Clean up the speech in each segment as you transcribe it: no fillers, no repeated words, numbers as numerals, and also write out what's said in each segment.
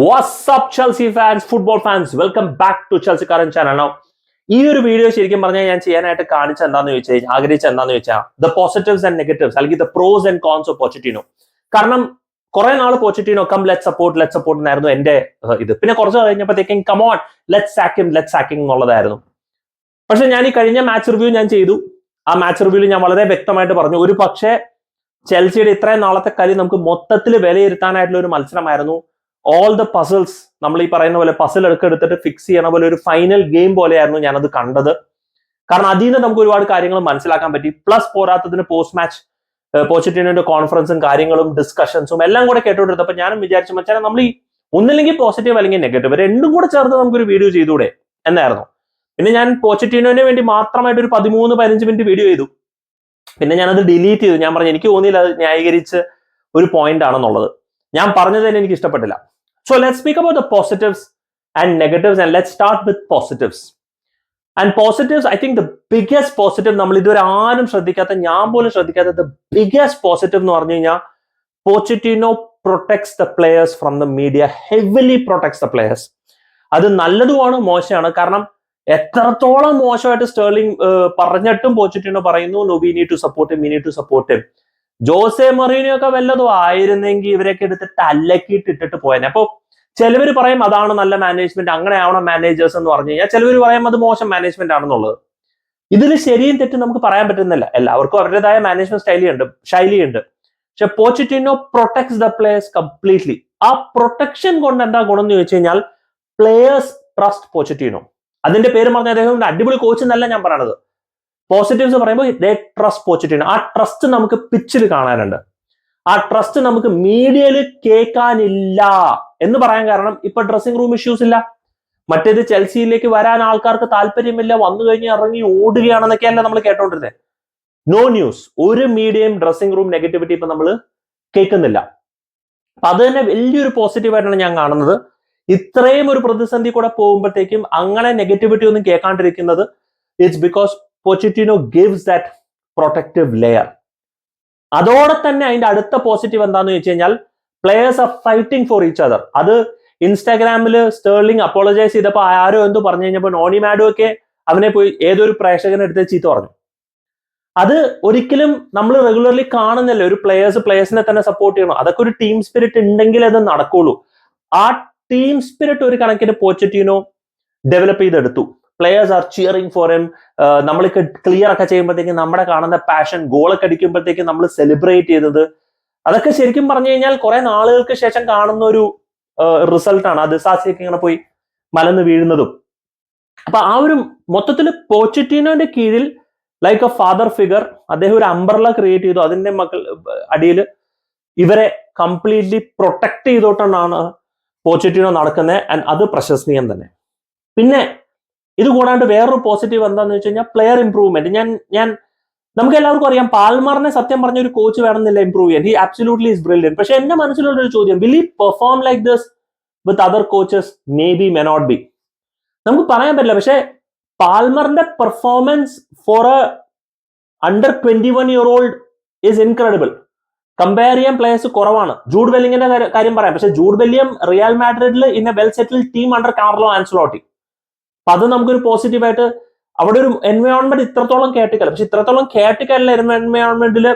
What's up, Chelsea fans, football fans? Welcome back to Chelsea Current Channel. Now, ഈ ഒരു video ശരിക്കും പറഞ്ഞാൽ ഞാൻ ചെയ്യാനായിട്ട് കാണിച്ച എന്താണെന്ന് ചോദിച്ചാൽ ആഗ്രഹിച്ച എന്താണെന്ന് വെച്ചാൽ ദ പോസിറ്റീവ്സ് ആൻഡ് നെഗറ്റീവ്സ് അല്ലെങ്കിൽ the pros and cons of Pochettino. കാരണം കുറെ നാൾ പോച്ചറ്റിനോ ലെറ്റ് സപ്പോർട്ട് എന്നായിരുന്നു എന്റെ ഇത്. പിന്നെ കുറച്ച് കഴിഞ്ഞപ്പോഴത്തേക്കും കമോൺ ലെറ്റ് സാക്കിംഗ് എന്നുള്ളതായിരുന്നു. പക്ഷെ ഞാൻ ഈ കഴിഞ്ഞ മാച്ച് റിവ്യൂ ഞാൻ ചെയ്തു. ആ മാച്ച് റിവ്യൂവിൽ ഞാൻ വളരെ വ്യക്തമായിട്ട് പറഞ്ഞു, ഒരു പക്ഷേ ചെൽസിയുടെ ഇത്രയും നാളത്തെ കളി നമുക്ക് മൊത്തത്തിൽ വിലയിരുത്താനായിട്ടുള്ള ഒരു മത്സരമായിരുന്നു. ഓൾ ദ പസിൽസ് നമ്മൾ ഈ പറയുന്ന പോലെ പസിൽ എടുത്തിട്ട് ഫിക്സ് ചെയ്യണ പോലെ ഒരു ഫൈനൽ ഗെയിം പോലെയായിരുന്നു ഞാനത് കണ്ടത്. കാരണം അതിൽ നിന്ന് നമുക്ക് ഒരുപാട് കാര്യങ്ങൾ മനസ്സിലാക്കാൻ പറ്റി. പ്ലസ് പോരാത്തതിന് പോസ്റ്റ് മാച്ച് പോച്ചറ്റിനോന്റെ കോൺഫറൻസും കാര്യങ്ങളും ഡിസ്കഷൻസും എല്ലാം കൂടെ കേട്ടോണ്ടിരുന്നപ്പോൾ ഞാനും വിചാരിച്ചു മച്ചാനെ നമ്മൾ ഈ ഒന്നില്ലെങ്കിൽ പോസിറ്റീവ് അല്ലെങ്കിൽ നെഗറ്റീവ് രണ്ടും കൂടെ ചേർത്ത് നമുക്കൊരു വീഡിയോ ചെയ്തൂടെ എന്നായിരുന്നു. പിന്നെ ഞാൻ പോച്ചറ്റിനോന് വേണ്ടി മാത്രമായിട്ട് ഒരു 13-15 മിനിറ്റ് വീഡിയോ ചെയ്തു. പിന്നെ ഞാനത് ഡിലീറ്റ് ചെയ്തു. ഞാൻ പറഞ്ഞു എനിക്ക് തോന്നിയില്ല അത് ന്യായീകരിച്ച് ഒരു പോയിന്റ് ആണെന്നുള്ളത്. ഞാൻ പറഞ്ഞത് തന്നെ എനിക്ക് ഇഷ്ടപ്പെട്ടില്ല. So let's speak about the positives and negatives, and let's start with positives. And positives, I think the biggest positive നമ്മൾ ഇതുവരെ ആരും ശ്രദ്ധിക്കാത്ത, ഞാൻ പോലും ശ്രദ്ധിക്കാത്ത the biggest positive എന്ന് പറഞ്ഞു കഴിഞ്ഞാൽ പോച്ചറ്റിനോ protects the players from the media, heavily protects the players. അത് നല്ലതുമാണ് മോശമാണ്. കാരണം എത്രത്തോളം മോശമായിട്ട് സ്റ്റേർലിംഗ് പറഞ്ഞിട്ടും പോച്ചറ്റിനോ പറയുന്നു no we need to support him. Jose Marino ഒക്കെ വല്ലതും ആയിരുന്നെങ്കിൽ ഇവരൊക്കെ എടുത്തിട്ട് അല്ലക്കിയിട്ടിട്ട് പോയേനെ. അപ്പൊ ചിലവർ പറയും അതാണ് നല്ല മാനേജ്മെന്റ്, അങ്ങനെ ആവണം മാനേജേഴ്സ് എന്ന് പറഞ്ഞു കഴിഞ്ഞാൽ. ചിലവർ പറയും അത് മോശം മാനേജ്മെന്റ് ആണെന്നുള്ളത്. ഇതിൽ ശരിയും തെറ്റും നമുക്ക് പറയാൻ പറ്റുന്നില്ല. എല്ലാവർക്കും അവരുടേതായ മാനേജ്മെന്റ് ശൈലിയുണ്ട്. പക്ഷെ പോച്ചറ്റിനോ പ്രൊട്ടക്ട്സ് ദ പ്ലേയേഴ്സ് കംപ്ലീറ്റ്ലി. ആ പ്രൊട്ടക്ഷൻ കൊണ്ട് എന്താ ഗുണം എന്ന് ചോദിച്ചു കഴിഞ്ഞാൽ പ്ലേയേഴ്സ് ട്രസ്റ്റ് പോച്ചറ്റിനോ. അതിന്റെ പേര് പറഞ്ഞ അദ്ദേഹം അടിപൊളി കോച്ച് എന്നല്ല ഞാൻ പറയണത്. പോസിറ്റീവ്സ് പറയുമ്പോൾ ദേ ട്രസ്റ്റ് പോച്ചറ്റിനോ. ആ ട്രസ്റ്റ് നമുക്ക് പിച്ചിൽ കാണാനുണ്ട്. ആ ട്രസ്റ്റ് നമുക്ക് മീഡിയയിൽ കേൾക്കാനില്ല എന്ന് പറയാൻ കാരണം ഇപ്പൊ ഡ്രസ്സിംഗ് റൂം ഇഷ്യൂസ് ഇല്ല. മറ്റേത് ചെൽസിയിലേക്ക് വരാൻ ആൾക്കാർക്ക് താല്പര്യമില്ല, വന്നു കഴിഞ്ഞ് ഇറങ്ങി ഓടുകയാണെന്നൊക്കെയല്ല നമ്മൾ കേട്ടോണ്ടിരുന്നത്. നോ ന്യൂസ്, ഒരു മീഡിയയും ഡ്രസ്സിംഗ് റൂം നെഗറ്റിവിറ്റി ഇപ്പൊ നമ്മൾ കേൾക്കുന്നില്ല. അപ്പൊ അത് തന്നെ വലിയൊരു പോസിറ്റീവായിട്ടാണ് ഞാൻ കാണുന്നത്. ഇത്രയും ഒരു പ്രതിസന്ധി കൂടെ പോകുമ്പോഴത്തേക്കും അങ്ങനെ നെഗറ്റിവിറ്റി ഒന്നും കേൾക്കാണ്ടിരിക്കുന്നത് it's because Pochettino gives that protective layer. അതോടെ തന്നെ അതിന്റെ അടുത്ത പോസിറ്റീവ് എന്താന്ന് വെച്ച് കഴിഞ്ഞാൽ players are fighting for each other. അത് ഇൻസ്റ്റാഗ്രാമിൽ സ്റ്റേർലിംഗ് അപ്പോളജൈസ് ചെയ്തപ്പോൾ ആരോ എന്തോ പറഞ്ഞു കഴിഞ്ഞപ്പോൾ നോണി മാഡോ ഒക്കെ അവനെ പോയി ഏതൊരു പ്രേക്ഷകനെ എടുത്ത് ചീത്ത പറഞ്ഞു. അത് ഒരിക്കലും നമ്മൾ റെഗുലർലി കാണുന്നില്ല. ഒരു പ്ലേയേഴ്സിനെ തന്നെ സപ്പോർട്ട് ചെയ്യണം. അതൊക്കെ ഒരു ടീം സ്പിരിറ്റ് ഉണ്ടെങ്കിൽ അത് നടക്കുള്ളൂ. ആ ടീം സ്പിരിറ്റ് ഒരു കണക്കിന് പോച്ചറ്റിനോ ഡെവലപ്പ് ചെയ്തെടുത്തു. Players are cheering for him. നമ്മൾക്ക് ക്ലിയർ ഒക്കെ ചെയ്യുമ്പോഴത്തേക്കും നമ്മുടെ കാണുന്ന പാഷൻ, ഗോളൊക്കെ അടിക്കുമ്പോഴത്തേക്കും നമ്മൾ സെലിബ്രേറ്റ് ചെയ്തത്, അതൊക്കെ ശരിക്കും പറഞ്ഞു കഴിഞ്ഞാൽ കുറെ നാളുകൾക്ക് ശേഷം കാണുന്ന ഒരു റിസൾട്ടാണ്. അത് സാസിയൊക്കെ ഇങ്ങനെ പോയി മലന്ന് വീഴുന്നതും. അപ്പൊ ആ ഒരു മൊത്തത്തിൽ പോച്ചറ്റിനോന്റെ കീഴിൽ ലൈക്ക് എ ഫാദർ ഫിഗർ അദ്ദേഹം ഒരു അംബ്രല ക്രിയേറ്റ് ചെയ്തു. അതിന്റെ അടിയിൽ ഇവരെ കംപ്ലീറ്റ്ലി പ്രൊട്ടക്ട് ചെയ്തോട്ടാണ് പോച്ചറ്റിനോ നടക്കുന്നത്. ആൻഡ് അത് പ്രശംസനീയം തന്നെ. പിന്നെ ഇത് കൂടാണ്ട് വേറൊരു പോസിറ്റീവ് എന്താന്ന് വെച്ച് കഴിഞ്ഞാൽ പ്ലെയർ ഇംപ്രൂവ്മെന്റ്. ഞാൻ നമുക്ക് എല്ലാവർക്കും അറിയാം പാൽമറിനെ സത്യം പറഞ്ഞ ഒരു കോച്ച് വേണമെന്നില്ല ഇംപ്രൂവ് ചെയ്യാൻ. He absolutely is brilliant. പക്ഷെ എന്റെ മനസ്സിലുള്ള ഒരു ചോദ്യം, will he perform like this with other coaches? May be, may not be, നമുക്ക് പറയാൻ പറ്റില്ല. പക്ഷെ പാൽമറിന്റെ performance for a under 21-year-old is incredible. Compare ചെയ്യാൻ പ്ലേയേഴ്സ് കുറവാണ്. ജൂഡ് ബെല്ലിങ്ങിന്റെ കാര്യം പറയാം. പക്ഷെ ജൂഡ് ബെല്ലിയം റിയൽ മാഡ്രിഡിൽ in a well settled team under Carlo Ancelotti. അപ്പൊ അത് നമുക്കൊരു പോസിറ്റീവായിട്ട് അവിടെ ഒരു എൻവയോൺമെന്റ് ഇത്രത്തോളം കേട്ടിക്കല്ല. പക്ഷെ ഇത്രത്തോളം കേട്ടിക്കല്ല എൻവയോൺമെന്റിൽ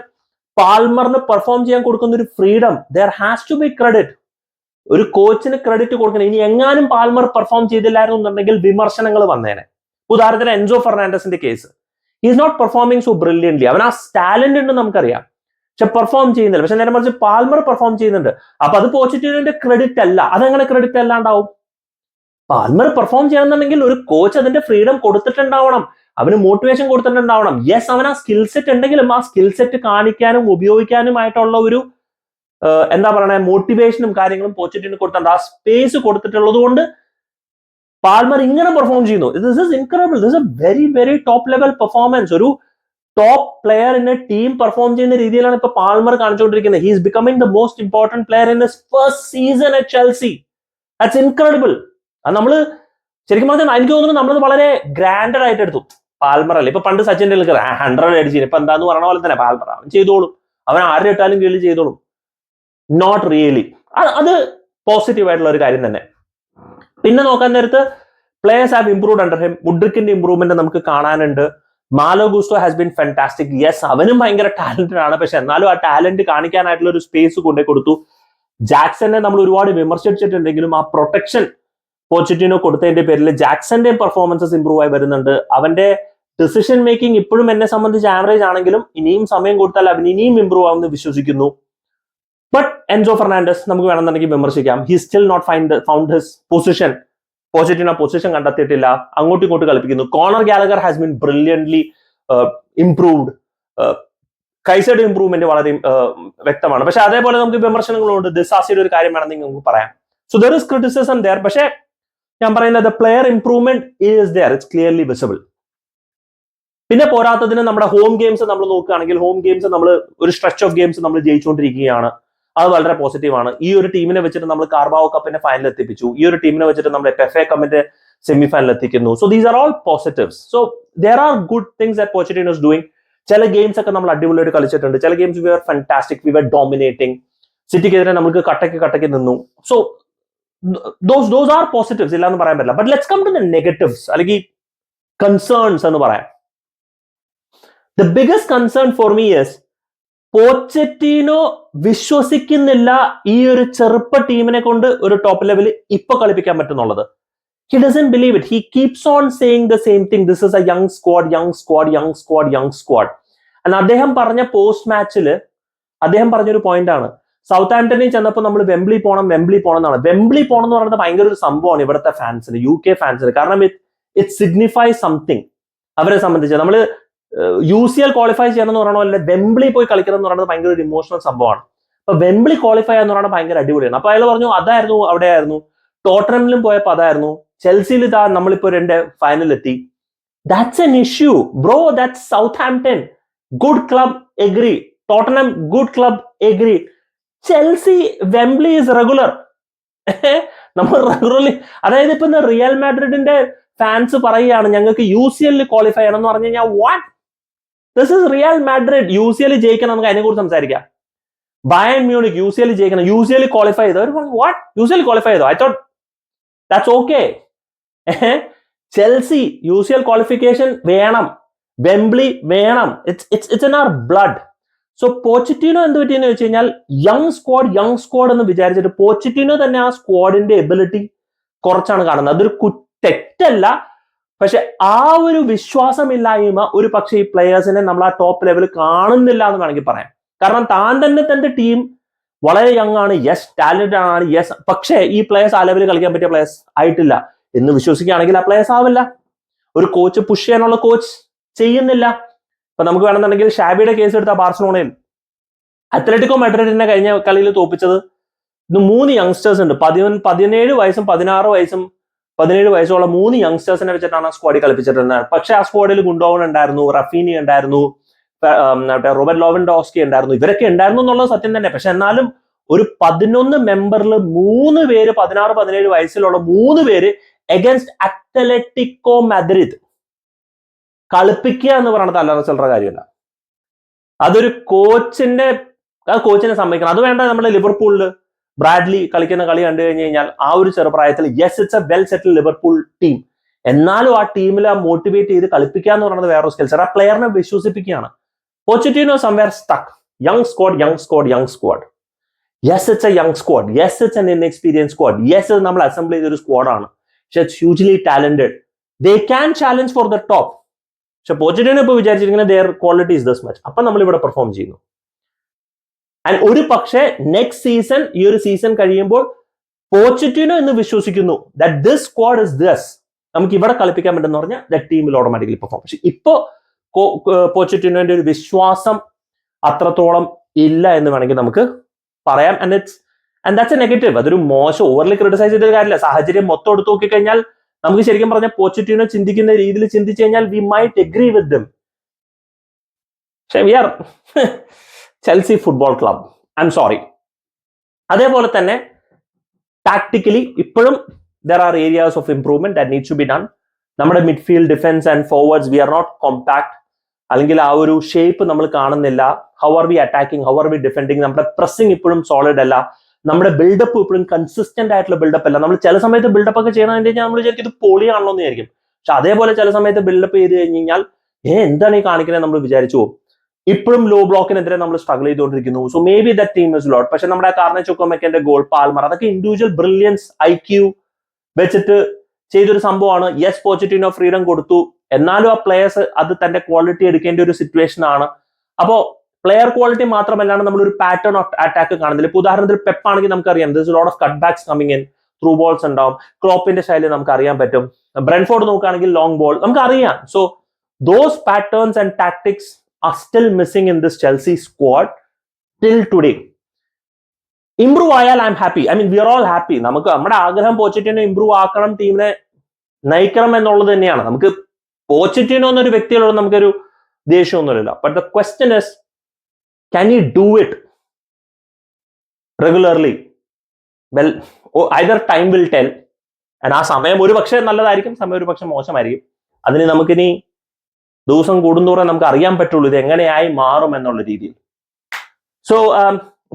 പാൽമറിന് പെർഫോം ചെയ്യാൻ കൊടുക്കുന്ന ഒരു freedom, there has to be credit. ഒരു കോച്ചിന് ക്രെഡിറ്റ് കൊടുക്കണം. ഇനി എങ്ങാനും പാൽമർ പെർഫോം ചെയ്തില്ലായിരുന്നു എന്നുണ്ടെങ്കിൽ വിമർശനങ്ങൾ വന്നേനെ. ഉദാഹരണത്തിന് എൻസോ ഫെർണാണ്ടസിന്റെ case, is not performing so brilliantly. അവൻ ആ ടാലന്റ് ഉണ്ട് നമുക്കറിയാം, പക്ഷെ പെർഫോം ചെയ്യുന്നില്ല. പക്ഷെ നേരെ മറിച്ച് പാൽമർ പെർഫോം ചെയ്യുന്നുണ്ട്. അപ്പൊ അത് പോസിറ്റീവിന്റെ ക്രെഡിറ്റ് അല്ല. അതെങ്ങനെ ക്രെഡിറ്റ് അല്ലാണ്ടാവും? പാൽമർ പെർഫോം ചെയ്യണമെന്നുണ്ടെങ്കിൽ ഒരു കോച്ച് അതിന്റെ ഫ്രീഡം കൊടുത്തിട്ടുണ്ടാവണം, അവന് മോട്ടിവേഷൻ കൊടുത്തിട്ടുണ്ടാവണം. യെസ്, അവൻ ആ സ്കിൽ സെറ്റ് ഉണ്ടെങ്കിലും ആ സ്കിൽ സെറ്റ് കാണിക്കാനും ഉപയോഗിക്കാനുമായിട്ടുള്ള ഒരു എന്താ പറയണേ മോട്ടിവേഷനും കാര്യങ്ങളും പോച്ചറ്റിന് കൊടുത്തിട്ടുണ്ട്. ആ സ്പേസ് കൊടുത്തിട്ടുള്ളത് കൊണ്ട് പാൽമർ ഇങ്ങനെ പെർഫോം ചെയ്യുന്നു. This is incredible. This a very very top level performance. ഒരു top player in a team perform ചെയ്യുന്ന രീതിയിലാണ് ഇപ്പൊ പാൽമർ കാണിച്ചുകൊണ്ടിരിക്കുന്നത്. He is becoming the most important player in his first season at Chelsea. That's incredible. അത് നമ്മള് ശരിക്കും പറഞ്ഞാൽ എനിക്ക് തോന്നുന്നു നമ്മളത് വളരെ ഗ്രാൻഡഡ് ആയിട്ട് എടുത്തു. പാൽമർ അല്ലേ, ഇപ്പൊ പണ്ട് സച്ചിൻ ടെണ്ടുൽക്കർ 100 അടിച്ചിന്, ഇപ്പൊ എന്താന്ന് പറഞ്ഞ പോലെ തന്നെ പാൽമർ അവൻ ചെയ്തോളും, അവൻ ആരുടെ ഇട്ടാലും കീഴിൽ ചെയ്തോളും. Not really. അത് പോസിറ്റീവ് ആയിട്ടുള്ള ഒരു കാര്യം തന്നെ. പിന്നെ നോക്കാൻ നേരത്ത് players have improved under him. മുഡ്രിക്കിന്റെ ഇംപ്രൂവ്മെന്റ് നമുക്ക് കാണാനുണ്ട്. Malo Gusto has been fantastic. Yes, അവനും ഭയങ്കര ടാലന്റഡ് ആണ്, പക്ഷെ എന്നാലും ആ ടാലന്റ് കാണിക്കാനായിട്ടുള്ള ഒരു സ്പേസ് കൊണ്ടേ കൊടുത്തു. ജാക്സനെ നമ്മൾ ഒരുപാട് വിമർശിച്ചിട്ടുണ്ടെങ്കിലും ആ പ്രൊട്ടക്ഷൻ പോച്ചറ്റിനോ കൊടുത്തതിന്റെ പേരിൽ ജാക്സന്റെ പെർഫോമൻസസ് ഇംപ്രൂവ് ആയി വരുന്നുണ്ട്. അവന്റെ ഡിസിഷൻ മേക്കിംഗ് ഇപ്പോഴും എന്നെ സംബന്ധിച്ച് ആവറേജ് ആണെങ്കിലും ഇനിയും സമയം കൊടുത്താൽ അവൻ ഇനിയും ഇംപ്രൂവ് ആവുമെന്ന് വിശ്വസിക്കുന്നു. ബട്ട് എൻസോ ഫെർണാണ്ടസ് നമുക്ക് വേണമെന്നുണ്ടെങ്കിൽ വിമർശിക്കാം. He still not found his position. Positive position കണ്ടെത്തിയിട്ടില്ല, അങ്ങോട്ടും ഇങ്ങോട്ടും കളിപ്പിക്കുന്നു. Conor Gallagher has been brilliantly improved. കൈസയുടെ ഇംപ്രൂവ്മെന്റ് വളരെ വ്യക്തമാണ്. പക്ഷെ അതേപോലെ നമുക്ക് വിമർശനങ്ങളുണ്ട്. ദിസാസിയുടെ ഒരു കാര്യം വേണമെങ്കിൽ നമുക്ക് പറയാം. So there is criticism there. പക്ഷെ ഞാൻ പറയുന്നത് player improvement is there, it's clearly visible. പിന്നെ പോരാത്തതിന് നമ്മുടെ ഹോം ഗെയിംസ് നമ്മൾ നോക്കുകയാണെങ്കിൽ ഹോം ഗെയിംസ് നമ്മൾ ഒരു സ്ട്രെച്ച് ഓഫ് ഗെയിംസ് നമ്മൾ ജയിച്ചുകൊണ്ടിരിക്കുകയാണ്. അത് വളരെ പോസിറ്റീവ് ആണ്. ഈ ഒരു ടീമിനെ വെച്ചിട്ട് നമ്മൾ കാർബാവോ കപ്പിന്റെ ഫൈനൽ എത്തിപ്പിച്ചു. ഈ ഒരു ടീമിനെ വെച്ചിട്ട് നമ്മൾ FA കപ്പിന്റെ സെമി ഫൈനൽ എത്തിക്കുന്നു. So these are all positives. So there are good things that Pochettino is doing. ചില ഗെയിംസ് ഒക്കെ നമ്മൾ അടിപൊളിയായിട്ട് കളിച്ചിട്ടുണ്ട്. ചില games we are fantastic, we are dominating. സിറ്റിക്കെതിരെ നമുക്ക് കട്ടയ്ക്ക് നിന്നു. സോ those are positives, ഇല്ലാന്ന് പറയാൻ പറ്റില്ല. But let's come to the negatives അല്ലെങ്കിൽ കൺസേൺസ് എന്ന് പറയാം. The biggest concern for me is Pochettino വിശ്വസിക്കുന്നില്ല ഈ ഒരു ചെറുപ്പ ടീമിനെ കൊണ്ട് ഒരു ടോപ്പ് ലെവലിൽ ഇപ്പൊ കളിപ്പിക്കാൻ പറ്റുന്നുള്ളത്. He doesn't believe it. He keeps on saying the same thing. This is a young squad. And അദ്ദേഹം പറഞ്ഞ പോസ്റ്റ് മാച്ചില് അദ്ദേഹം പറഞ്ഞൊരു പോയിന്റ് ആണ്. സൗത്ത് ആംപ്ടണിൽ ചെന്നപ്പോൾ നമ്മൾ വെംബ്ലി പോണം എന്നാണ്. വെംബ്ലി പോണം എന്ന് പറയുന്നത് ഭയങ്കര ഒരു സംഭവമാണ് ഇവിടുത്തെ ഫാൻസിന്, UK ഫാൻസിന്. കാരണം ഇറ്റ് സിഗ്നിഫൈസ് സംതിങ് അവരെ സംബന്ധിച്ച്. നമ്മൾ UCL ക്വാളിഫൈ ചെയ്യണം എന്ന് പറയണോ, അല്ലെ വെംബ്ലി പോയി കളിക്കണം എന്ന് പറയുന്നത് ഭയങ്കര ഒരു ഇമോഷണൽ സംഭവമാണ്. അപ്പൊ വെംബ്ലി ക്വാളിഫൈ എന്ന് പറയുന്നത് ഭയങ്കര അടിപൊളിയാണ്. അപ്പൊ അയാൾ പറഞ്ഞു അതായിരുന്നു, അവിടെയായിരുന്നു. ടോട്ടനമിലും പോയപ്പോൾ അതായിരുന്നു. ചെൽസിയിൽ ഇതാ നമ്മളിപ്പോ 2 ഫൈനൽ എത്തി. That's an issue bro. That's Southampton, good club, agree. Tottenham, good club, agree. Chelsea, Wembley is regular. നമ്മൾ റെഗുലർലി, അതായത് ഇപ്പൊ റിയൽ മാഡ്രിഡിന്റെ ഫാൻസ് പറയുകയാണ് ഞങ്ങൾക്ക് UCL ക്വാളിഫൈ ചെയ്യണം എന്ന് പറഞ്ഞു കഴിഞ്ഞാൽ what? This is Real Madrid. UCL ജയിക്കണം, നമുക്ക് അതിനെ കുറിച്ച് സംസാരിക്കാം. ബയൺ മ്യൂണിക് UCL ജയിക്കണം, UCL ക്വാളിഫൈ ചെയ്തോ? വാട്ട്? UCL ക്വാളിഫൈ ചെയ്തോ? I thought that's okay. Chelsea UCL qualification വേണം, വെംബ്ലി വേണം. It's in our blood. So Pochettino എന്ത് പറ്റിയെന്ന് വെച്ച് കഴിഞ്ഞാൽ യങ് സ്ക്വാഡ് എന്ന് വിചാരിച്ചിട്ട് പോച്ചറ്റിനോ തന്നെ ആ സ്ക്വാഡിന്റെ എബിലിറ്റി കുറച്ചാണ് കാണുന്നത്. അതൊരു തെറ്റല്ല, പക്ഷെ ആ ഒരു വിശ്വാസമില്ലായ്മ ഒരു പക്ഷേ ഈ പ്ലെയേഴ്സിനെ നമ്മൾ ആ ടോപ്പ് ലെവൽ കാണുന്നില്ല എന്ന് വേണമെങ്കിൽ പറയാം. കാരണം താൻ തന്നെ തന്റെ ടീം വളരെ യങ് ആണ്, യെസ് ടാലന്റഡ് ആണ്, യെസ്, പക്ഷേ ഈ പ്ലെയേഴ്സ് ആ ലെവലിൽ കളിക്കാൻ പറ്റിയ പ്ലെയേഴ്സ് ആയിട്ടില്ല എന്ന് വിശ്വസിക്കുകയാണെങ്കിൽ ആ പ്ലെയേഴ്സ് ആവില്ല. ഒരു കോച്ച് പുഷ് ചെയ്യാനുള്ള കോച്ച് ചെയ്യുന്നില്ല. ഇപ്പൊ നമുക്ക് വേണമെന്നുണ്ടെങ്കിൽ ഷാബിയുടെ കേസ് എടുത്ത ബാർസലോണയിൽ അത്ലറ്റിക്കോ മാഡ്രിഡിനെ കഴിഞ്ഞ കളിയിൽ തോപ്പിച്ചത് 3 യങ്സ്റ്റേഴ്സ് ഉണ്ട്. 17 വയസ്സും 16 വയസ്സും 17 വയസ്സുള്ള 3 യങ്സ്റ്റേഴ്സിനെ വെച്ചിട്ടാണ് ആ സ്ക്വാഡിൽ കളിപ്പിച്ചിട്ടുണ്ടായിരുന്നത്. പക്ഷെ ആ സ്ക്വാഡിൽ ഗുണ്ടോവൻ ഉണ്ടായിരുന്നു, റഫീനി ഉണ്ടായിരുന്നു, റോബർട്ട് ലോവൻഡോസ്കി ഉണ്ടായിരുന്നു. ഇവരൊക്കെ ഉണ്ടായിരുന്നു എന്നുള്ളത് സത്യം തന്നെ. പക്ഷെ എന്നാലും ഒരു 11 മെമ്പറിൽ 3 പേര് 16-17 വയസ്സിലുള്ള 3 പേര് എഗൻസ്റ്റ് അത്ലറ്റിക്കോ മാഡ്രിഡ് കളിപ്പിക്കുക എന്ന് പറയുന്നത് അല്ലറ ചില്ലറ കാര്യമല്ല. അതൊരു കോച്ചിനെ സമ്മതിക്കണം. അത് വേണ്ട. നമ്മുടെ ലിവർപൂളില് ബ്രാഡ്ലി കളിക്കുന്ന കളി കണ്ടു കഴിഞ്ഞു കഴിഞ്ഞാൽ ആ ഒരു ചെറുപ്രായത്തിൽ yes it's A well settle Liverpool team, എന്നാലും ആ ടീമിൽ മോട്ടിവേറ്റ് ചെയ്ത് കളിപ്പിക്കുക എന്ന് പറയുന്നത് വേറൊരു സ്കിൽസ്. ആ പ്ലെയറിനെ വിശ്വസിപ്പിക്കുകയാണ്. Pochettino somewhere stuck. Young squad. Yes it's a young squad. Yes it's an inexperience squad. Yes നമ്മൾ അസംബിൾ ചെയ്തൊരു സ്ക്വാഡാണ്. പക്ഷെ it's hugely talented. They can challenge for the top. പക്ഷെ പോച്ചറ്റിനോ ഇപ്പൊ വിചാരിച്ചിരിക്കുന്നത് their quality is this much. അപ്പൊ നമ്മൾ ഇവിടെ പെർഫോം ചെയ്യുന്നു. ആൻഡ് ഒരു പക്ഷേ നെക്സ്റ്റ് സീസൺ, ഈ ഒരു സീസൺ കഴിയുമ്പോൾ പോച്ചറ്റിനോ എന്ന് വിശ്വസിക്കുന്നു that this squad is this, നമുക്ക് ഇവിടെ കളിപ്പിക്കാൻ പറ്റുന്ന പറഞ്ഞാൽ that team will automatically perform. പക്ഷെ ഇപ്പോ പോച്ചറ്റിനോന്റെ ഒരു വിശ്വാസം അത്രത്തോളം ഇല്ല എന്ന് വേണമെങ്കിൽ നമുക്ക് പറയാം. And that's A negative. അതൊരു മോശം, ഓവർലി ക്രിട്ടിസൈസ് ചെയ്ത കാര്യമില്ല. സാഹചര്യം മൊത്തം എടുത്തു നോക്കിക്കഴിഞ്ഞാൽ നമുക്ക് ശരിക്കും പറഞ്ഞാൽ പോച്ചറ്റിനോ ചിന്തിക്കുന്ന രീതിയിൽ ചിന്തിച്ചു കഴിഞ്ഞാൽ we might agree with them. പക്ഷെ we are Chelsea football club, I'm sorry. അതേപോലെ തന്നെ ടാക്ടിക്കലി ഇപ്പോഴും there are areas of improvement that needs to be done. നമ്മുടെ midfield, defence and forwards we are not compact, അല്ലെങ്കിൽ ആ ഒരു shape നമ്മൾ കാണുന്നില്ല. How are we attacking, how are we defending, നമ്മുടെ പ്രസിംഗ് ഇപ്പോഴും സോളിഡ് അല്ല. നമ്മുടെ ബിൽഡപ്പ് ഇപ്പോഴും കൺസിസ്റ്റന്റ് ആയിട്ടുള്ള ബിൽഡപ്പ് അല്ല. നമ്മൾ ചില സമയത്ത് ബിൽഡപ്പ് ഒക്കെ ചെയ്യണമെന്ന് കഴിഞ്ഞാൽ നമ്മൾ വിചാരിക്കും ഇത് പൊളിയാണല്ലോ എന്ന് വിചാരിക്കും. പക്ഷെ അതേപോലെ ചില സമയത്ത് ബിൽഡപ്പ് ചെയ്ത് കഴിഞ്ഞ് കഴിഞ്ഞാൽ എന്താണ് ഈ കാണിക്കുന്നത് നമ്മൾ വിചാരിച്ചു പോകും. ഇപ്പോഴും ലോ ബ്ലോക്കിനെതിരെ നമ്മൾ സ്ട്രഗിൾ ചെയ്തുകൊണ്ടിരിക്കുന്നു. So may be that team is lot. പക്ഷെ നമ്മുടെ കാർണോ ചുക്കോമെക്കന്റെ ഗോൾ, പാൽമർ, അതൊക്കെ ഇൻഡിവിജ്വൽ ബ്രില്യൻസ്, IQ വെച്ചിട്ട് ചെയ്തൊരു സംഭവമാണ്. യെസ്, പോച്ചറ്റിനോ ഫ്രീഡം കൊടുത്തു, എന്നാലും ആ പ്ലേയേഴ്സ് അത് തന്റെ ക്വാളിറ്റി എടുക്കേണ്ട ഒരു സിറ്റുവേഷൻ ആണ്. അപ്പോ പ്ലെയർ ക്വാളിറ്റി മാത്രമല്ലാണ്ട് നമ്മൾ ഒരു പാറ്റേൺ ഓഫ് അറ്റാക്ക് കാണുന്നില്ല. ഇപ്പൊ ഉദാഹരണത്തിൽ പെപ്പ് ആണെങ്കിൽ നമുക്കറിയാം lot off cut backs coming in, through balls ഉണ്ടാവും. ക്ലോപ്പിന്റെ ശൈലി നമുക്ക് അറിയാൻ പറ്റും. ബ്രെൻഫോർഡ് നോക്കുകയാണെങ്കിൽ ലോങ് ബോൾ നമുക്ക് അറിയാം. So those patterns and tactics are still missing in this Chelsea squad till today. Improve ആയാൽ I'm happy. I mean we are all happy. നമുക്ക് നമ്മുടെ ആഗ്രഹം പോച്ചറ്റിനോ ഇംപ്രൂവ് ആക്കണം, ടീമിനെ നയിക്കണം എന്നുള്ളത് തന്നെയാണ്. നമുക്ക് പോച്ചറ്റിനോ എന്നൊരു വ്യക്തികളോട് നമുക്കൊരു ദേഷ്യമൊന്നുമില്ല. But the question is, can he do it regularly? Well, either time will tell. And ആ സമയം ഒരു പക്ഷേ നല്ലതായിരിക്കും, സമയം ഒരു പക്ഷെ മോശമായിരിക്കും. അതിന് നമുക്കിനി ദിവസം കൂടുന്തോറും നമുക്ക് അറിയാൻ പറ്റുള്ളൂ ഇത് എങ്ങനെയായി മാറും എന്നുള്ള രീതിയിൽ. So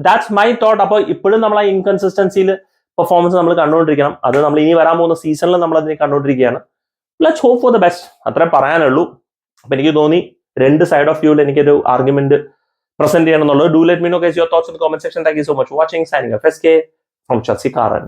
that's my thought. അപ്പോൾ ഇപ്പോഴും നമ്മൾ ആ ഇൻകൺസിസ്റ്റൻസിയിൽ പെർഫോമൻസ് നമ്മൾ കണ്ടുകൊണ്ടിരിക്കണം. അത് നമ്മൾ ഇനി വരാൻ പോകുന്ന സീസണിൽ നമ്മൾ അതിനെ കണ്ടുകൊണ്ടിരിക്കുകയാണ്. Let's hope for the best, അത്രേ പറയാനുള്ളൂ. അപ്പൊ എനിക്ക് തോന്നി രണ്ട് സൈഡ് ഓഫ് വ്യൂവിൽ എനിക്കൊരു argument present here. Do let me know guys your thoughts in the comment section. Thank you so much for watching. Signing off, SK from Chelsea Karan.